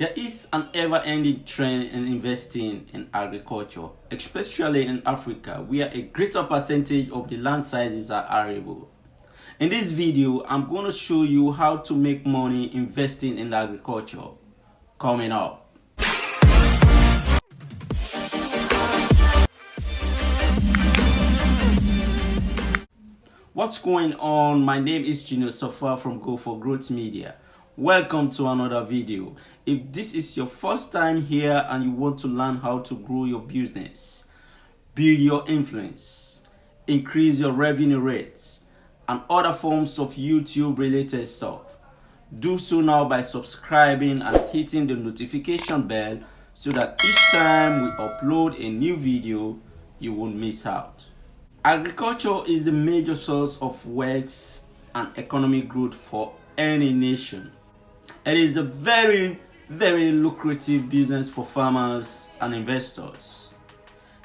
There is an ever-ending trend in investing in agriculture, especially in Africa, where a greater percentage of the land sizes are arable. In this video, I'm going to show you how to make money investing in agriculture. Coming up. What's going on? My name is Gino Sofa from Go for Growth Media. Welcome to another video. If this is your first time here and you want to learn how to grow your business, build your influence, increase your revenue rates, and other forms of YouTube related stuff, do so now by subscribing and hitting the notification bell so that each time we upload a new video, you won't miss out. Agriculture is the major source of wealth and economic growth for any nation. It is a very lucrative business for farmers and investors.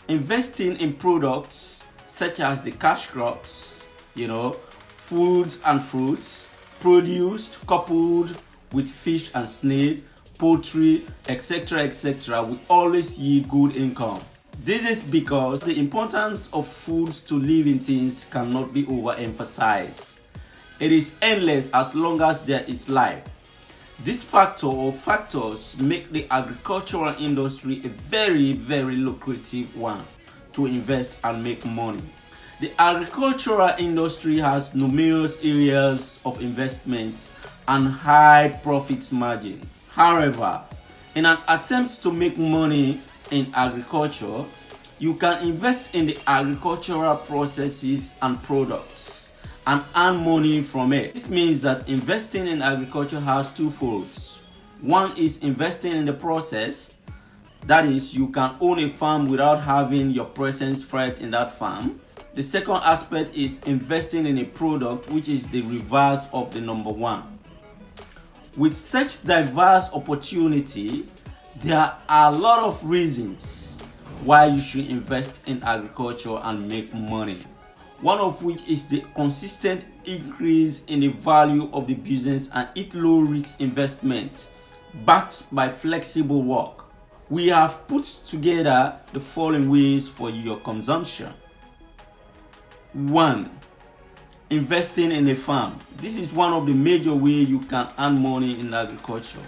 Investing in products such as the cash crops, foods and fruits, produced coupled with fish and snail, poultry, etc., will always yield good income. This is because the importance of foods to living things cannot be overemphasized. It is endless as long as there is life. This factor or factors make the agricultural industry a very lucrative one to invest and make money. The agricultural industry has numerous areas of investment and high profit margin. However, in an attempt to make money in agriculture, you can invest in the agricultural processes and products and earn money from it. This means that investing in agriculture has two folds. One is investing in the process, that is, you can own a farm without having your presence felt in that farm. The second aspect is investing in a product, which is the reverse of the number one. With such diverse opportunity, there are a lot of reasons why you should invest in agriculture and make money. One of which is the consistent increase in the value of the business and its low risk investment backed by flexible work. We have put together the following ways for your consumption. 1. Investing in a farm. This is one of the major ways you can earn money in agriculture.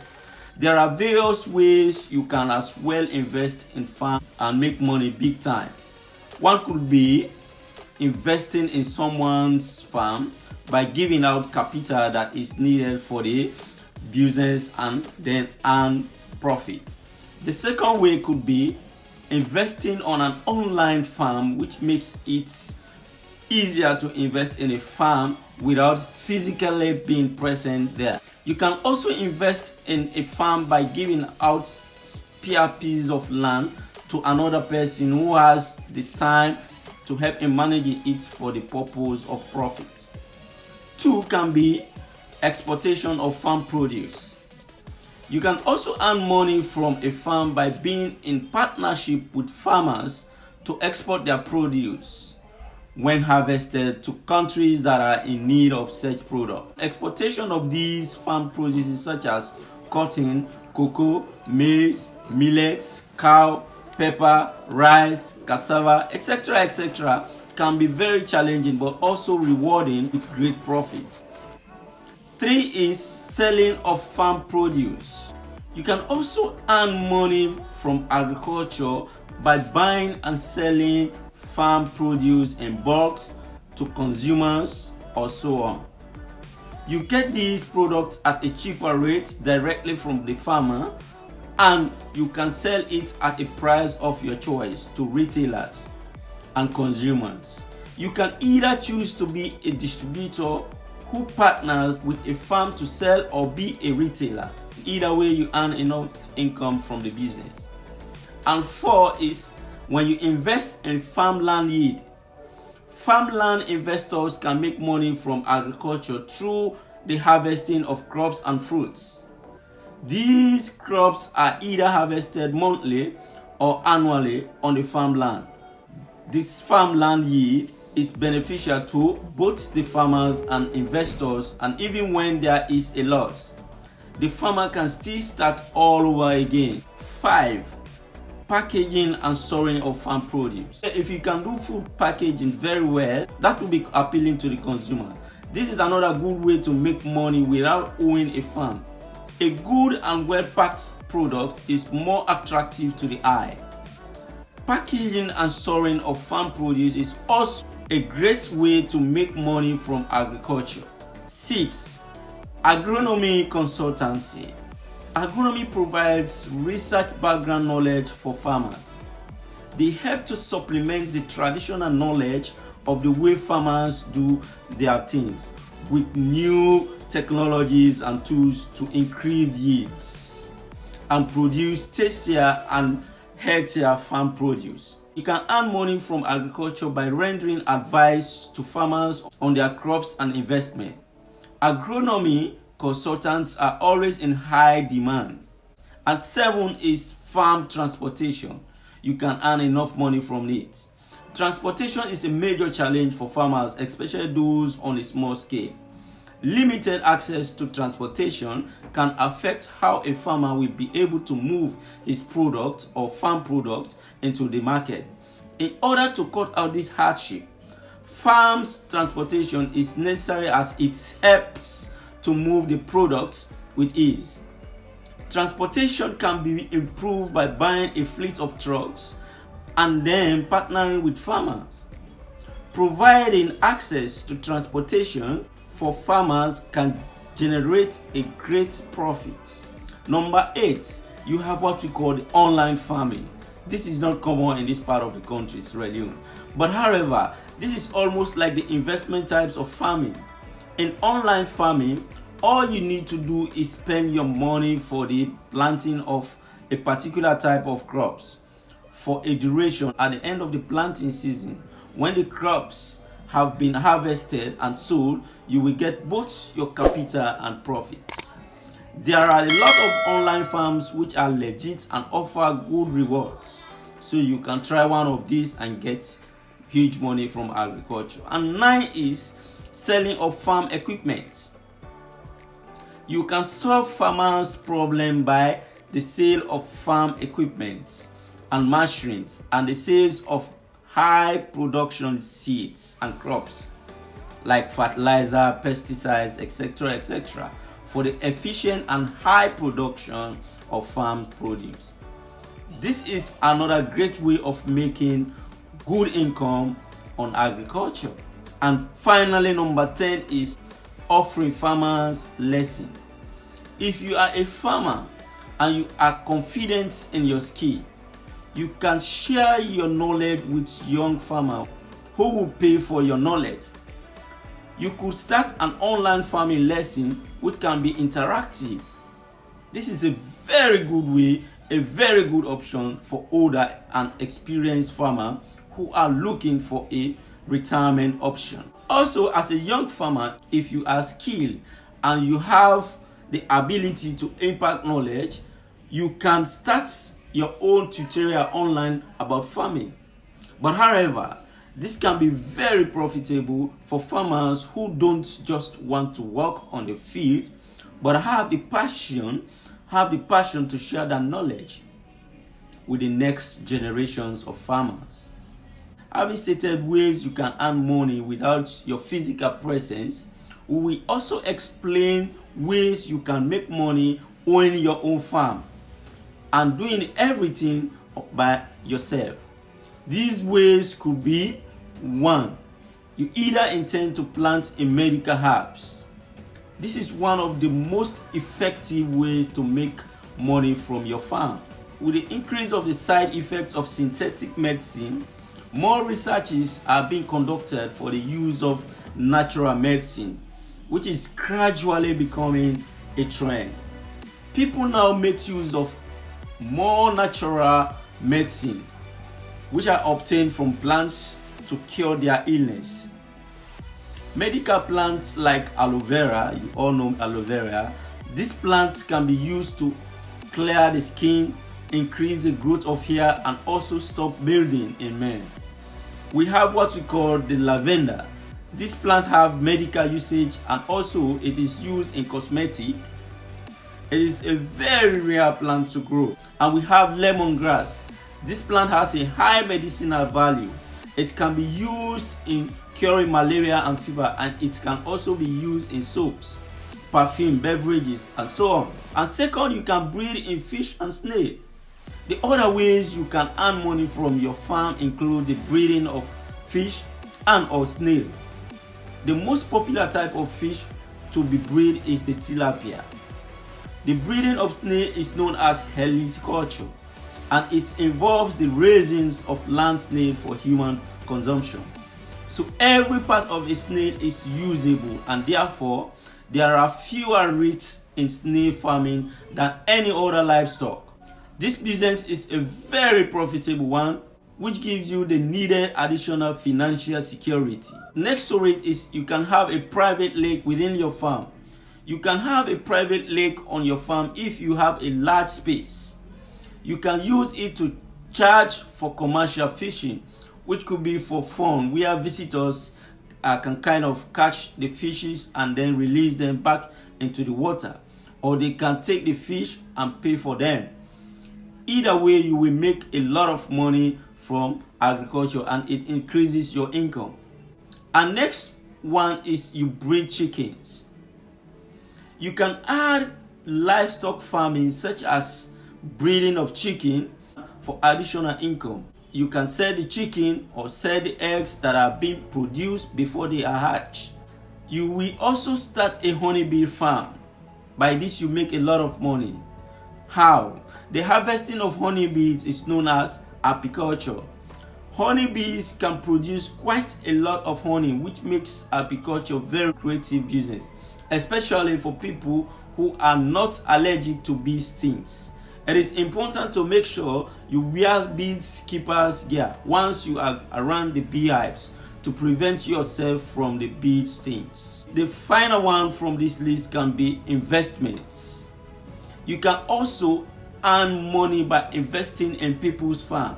There are various ways you can as well invest in farm and make money big time. One could be investing in someone's farm by giving out capital that is needed for the business and then earn profit. The second way could be investing on an online farm, which makes it easier to invest in a farm without physically being present there. You can also invest in a farm by giving out spare pieces of land to another person who has the time to help him manage it for the purpose of profit. 2 can be exportation of farm produce. You can also earn money from a farm by being in partnership with farmers to export their produce when harvested to countries that are in need of such product. Exportation of these farm produces such as cotton, cocoa, maize, millets, cow, pepper, rice, cassava, etc. can be very challenging but also rewarding with great profit. 3 is selling of farm produce. You can also earn money from agriculture by buying and selling farm produce in bulk to consumers or so on. You get these products at a cheaper rate directly from the farmer, and you can sell it at a price of your choice to retailers and consumers. You can either choose to be a distributor who partners with a farm to sell or be a retailer. Either way, you earn enough income from the business. And 4 is when you invest in farmland yield. Farmland investors can make money from agriculture through the harvesting of crops and fruits. These crops are either harvested monthly or annually on the farmland. This farmland yield is beneficial to both the farmers and investors, and even when there is a loss, the farmer can still start all over again. 5. Packaging and storing of farm produce. If you can do food packaging very well, that will be appealing to the consumer. This is another good way to make money without owning a farm. A good and well-packed product is more attractive to the eye. Packaging and storing of farm produce is also a great way to make money from agriculture. 6. Agronomy consultancy. Agronomy provides research background knowledge for farmers. They help to supplement the traditional knowledge of the way farmers do their things with new technologies and tools to increase yields and produce tastier and healthier farm produce. You can earn money from agriculture by rendering advice to farmers on their crops and investment. Agronomy consultants are always in high demand. And 7 is farm transportation. You can earn enough money from it. Transportation is a major challenge for farmers, especially those on a small scale. Limited access to transportation can affect how a farmer will be able to move his product or farm product into the market. In order to cut out this hardship, farms transportation is necessary as it helps to move the products with ease. Transportation can be improved by buying a fleet of trucks and then partnering with farmers. Providing access to transportation for farmers can generate a great profit. Number 8, you have what we call the online farming. This is not common in this part of the country, Leone. But however, this is almost like the investment types of farming. In online farming, all you need to do is spend your money for the planting of a particular type of crops for a duration. At the end of the planting season, when the crops have been harvested and sold, you will get both your capital and profits. There are a lot of online farms which are legit and offer good rewards. So you can try one of these and get huge money from agriculture. And 9 is selling of farm equipment. You can solve farmers' problem by the sale of farm equipment and machines and the sales of high production seeds and crops like fertilizer, pesticides, etc., for the efficient and high production of farm produce. This is another great way of making good income on agriculture. And finally, number 10 is offering farmers lessons. If you are a farmer and you are confident in your skill, you can share your knowledge with young farmers who will pay for your knowledge. You could start an online farming lesson which can be interactive. This is a very good way, a very good option for older and experienced farmers who are looking for a retirement option. Also, as a young farmer, if you are skilled and you have the ability to impact knowledge, you can start your own tutorial online about farming. But however, this can be very profitable for farmers who don't just want to work on the field, but have the passion to share their knowledge with the next generations of farmers. Having stated ways you can earn money without your physical presence, we will also explain ways you can make money owning your own farm and doing everything by yourself. These ways could be: 1. You either intend to plant in medical herbs. This is one of the most effective ways to make money from your farm. With the increase of the side effects of synthetic medicine, more researches are being conducted for the use of natural medicine, which is gradually becoming a trend. People now make use of more natural medicine, which are obtained from plants to cure their illness. Medical plants like aloe vera, you all know aloe vera, these plants can be used to clear the skin, increase the growth of hair, and also stop balding in men. We have what we call the lavender. These plants have medical usage and also it is used in cosmetic. It is a very rare plant to grow. And we have lemongrass. This plant has a high medicinal value. It can be used in curing malaria and fever, and it can also be used in soaps, perfume, beverages, and so on. And second, you can breed in fish and snail. The other ways you can earn money from your farm include the breeding of fish and or snail. The most popular type of fish to be bred is the tilapia. The breeding of snail is known as agriculture, and it involves the raising of land snail for human consumption. So every part of a snail is usable, and therefore there are fewer risks in snail farming than any other livestock. This business is a very profitable one, which gives you the needed additional financial security. Next to it is you can have a private lake within your farm. You can have a private lake on your farm if you have a large space. You can use it to charge for commercial fishing, which could be for fun, where visitors can kind of catch the fishes and then release them back into the water, or they can take the fish and pay for them. Either way, you will make a lot of money from agriculture, and it increases your income. And next one is you breed chickens. You can add livestock farming such as breeding of chicken for additional income. You can sell the chicken or sell the eggs that are being produced before they are hatched. You will also start a honeybee farm. By this you make a lot of money. How? The harvesting of honeybees is known as apiculture. Honeybees can produce quite a lot of honey, which makes apiculture very creative business, especially for people who are not allergic to bee stings. It is important to make sure you wear beekeeper's gear once you are around the beehives to prevent yourself from the bee stings. The final one from this list can be investments. You can also earn money by investing in people's farm.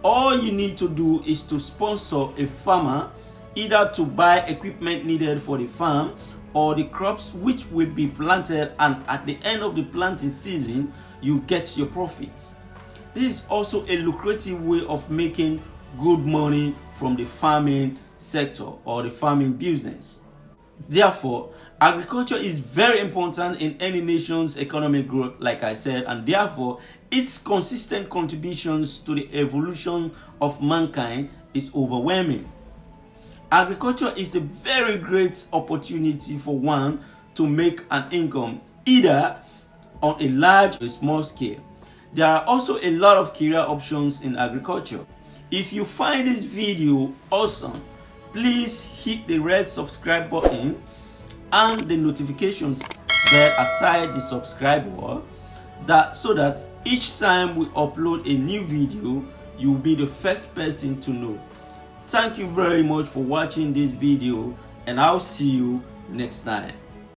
All you need to do is to sponsor a farmer, either to buy equipment needed for the farm or the crops which will be planted, and at the end of the planting season you get your profits. This is also a lucrative way of making good money from the farming sector or the farming business. Therefore, agriculture is very important in any nation's economic growth, like I said, and therefore its consistent contributions to the evolution of mankind is overwhelming. Agriculture is a very great opportunity for one to make an income, either on a large or small scale. There are also a lot of career options in agriculture. If you find this video awesome, please hit the red subscribe button and the notifications bell aside the subscribe button, so that each time we upload a new video, you'll be the first person to know. Thank you very much for watching this video, and I'll see you next time.